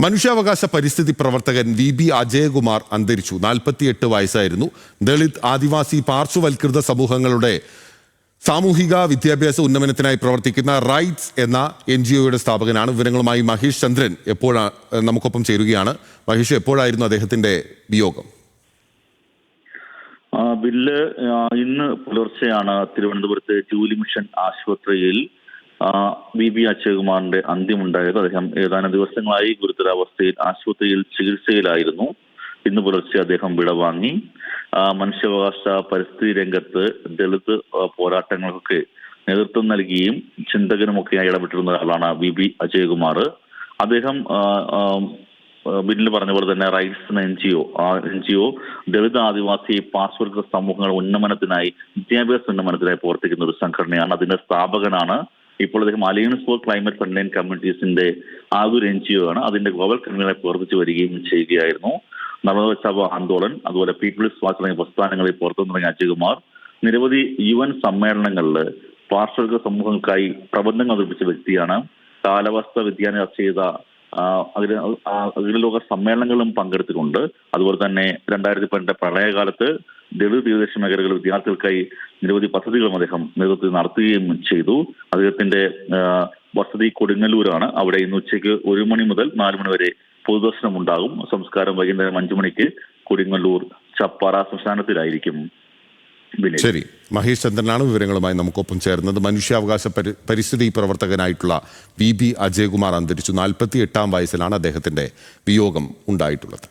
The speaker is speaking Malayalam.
മനുഷ്യാവകാശ പരിസ്ഥിതി പ്രവർത്തകൻ VB അജയകുമാർ അന്തരിച്ചു. 48 വയസ്സായിരുന്നു. ദളിത്, ആദിവാസി, പാർശ്വവൽകൃത സമൂഹങ്ങളുടെ സാമൂഹിക വിദ്യാഭ്യാസ ഉന്നമനത്തിനായി പ്രവർത്തിക്കുന്ന റൈറ്റ്സ് എന്ന NGOയുടെ സ്ഥാപകനാണ്. വിവരങ്ങളുമായി മഹേഷ് ചന്ദ്രൻ നമുക്കൊപ്പം ചേരുകയാണ്. മഹേഷ്, എപ്പോഴായിരുന്നു അദ്ദേഹത്തിന്റെ വിയോഗം? ബില്ല് ഇന്ന് പുലർച്ചെയാണ് തിരുവനന്തപുരത്തെ ജൂലി മിഷൻ ആശുപത്രിയിൽ VB അജയകുമാറിന്റെ അന്ത്യമുണ്ടായത്. അദ്ദേഹം ഏതാനും ദിവസങ്ങളായി ഗുരുതരാവസ്ഥയിൽ ആശുപത്രിയിൽ ചികിത്സയിലായിരുന്നു. ഇന്ന് പുലർച്ചെ അദ്ദേഹം വിടവാങ്ങി. മനുഷ്യാവകാശ പരിസ്ഥിതി രംഗത്ത് ദളിത് പോരാട്ടങ്ങൾക്കൊക്കെ നേതൃത്വം നൽകിയും ചിന്തകനുമൊക്കെയായി ഇടപെട്ടിരുന്ന ഒരാളാണ് VB അജയകുമാർ. അദ്ദേഹം ബില്ലിൽ പറഞ്ഞ പോലെ തന്നെ റൈറ്റ്സ് എന്ന NGO ദളിത്, ആദിവാസി, പാർശ്വവൽകൃത സമൂഹങ്ങളുടെ ഉന്നമനത്തിനായി, വിദ്യാഭ്യാസ ഉന്നമനത്തിനായി പ്രവർത്തിക്കുന്ന ഒരു സംഘടനയാണ്. അതിന്റെ സ്ഥാപകനാണ്. ഇപ്പോൾ അദ്ദേഹം അലയൻസ് ഫോർ ക്ലൈമറ്റ് ഫ്രണ്ട്ലൈൻ കമ്മ്യൂണിറ്റീസിന്റെ ആകൊരു NGO ആണ്. അതിന്റെ ഗ്ലോബൽ കൺവീനറായി പ്രവർത്തിച്ചു വരികയും ചെയ്യുകയായിരുന്നു. നർമ്മദ ബച്ചാവോ ആന്തോളൻ, അതുപോലെ പീപ്പിൾസ് വാച്ച് തുടങ്ങിയ പ്രസ്ഥാനങ്ങളിൽ പുറത്തു തുടങ്ങിയ അജയകുമാർ നിരവധി UN സമ്മേളനങ്ങളിൽ പാർശ്വവൽകൃത സമൂഹങ്ങൾക്കായി പ്രബന്ധങ്ങൾ അവതരിപ്പിച്ച വ്യക്തിയാണ്. കാലാവസ്ഥ വ്യതിയാനം ചർച്ച ചെയ്ത അഖിലലോക സമ്മേളനങ്ങളിലും പങ്കെടുത്തിട്ടുണ്ട്. അതുപോലെ തന്നെ 2012 പ്രളയകാലത്ത് ദളിത് തീരദേശ മേഖലകളിൽ വിദ്യാർത്ഥികൾക്കായി നിരവധി പദ്ധതികളും അദ്ദേഹം നേതൃത്വം നടത്തുകയും ചെയ്തു. അദ്ദേഹത്തിന്റെ വസതി കൊടുങ്ങല്ലൂരാണ്. അവിടെ ഇന്ന് ഉച്ചയ്ക്ക് 1 മണി മുതൽ 4 മണി വരെ പൊതുദർശനം ഉണ്ടാകും. സംസ്കാരം വൈകുന്നേരം 5 മണിക്ക് കൊടുങ്ങല്ലൂർ ചപ്പാറ ശ്മശാനത്തിലായിരിക്കും. ശരി, മഹേഷ് ചന്ദ്രനാണ് വിവരങ്ങളുമായി നമുക്കൊപ്പം ചേർന്നത്. മനുഷ്യാവകാശ പരിസ്ഥിതി പ്രവർത്തകനായിട്ടുള്ള VB അജയകുമാർ അന്തരിച്ചു. 48 വയസ്സിലാണ് അദ്ദേഹത്തിന്റെ വിയോഗം ഉണ്ടായിട്ടുള്ളത്.